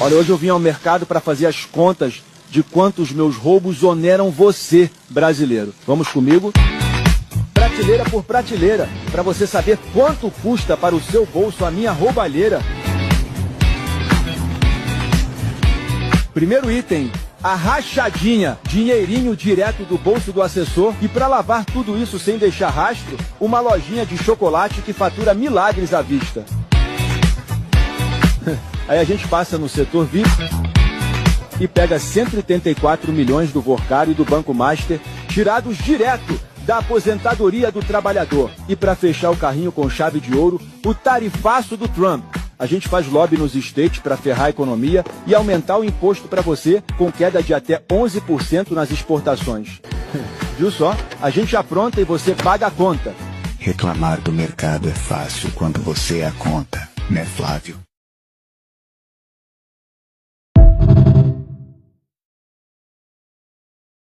Olha, hoje eu vim ao mercado para fazer as contas de quanto os meus roubos oneram você, brasileiro. Vamos comigo? Prateleira por prateleira, para você saber quanto custa para o seu bolso a minha roubalheira. Primeiro item, a rachadinha, dinheirinho direto do bolso do assessor. E para lavar tudo isso sem deixar rastro, uma lojinha de chocolate que fatura milagres à vista. Aí a gente passa no setor VIP e pega 184 milhões do Vorcário e do Banco Master, tirados direto da aposentadoria do trabalhador. E para fechar o carrinho com chave de ouro, o tarifaço do Trump. A gente faz lobby nos States para ferrar a economia e aumentar o imposto para você, com queda de até 11% nas exportações. Viu só? A gente apronta e você paga a conta. Reclamar do mercado é fácil quando você é a conta, né, Flávio?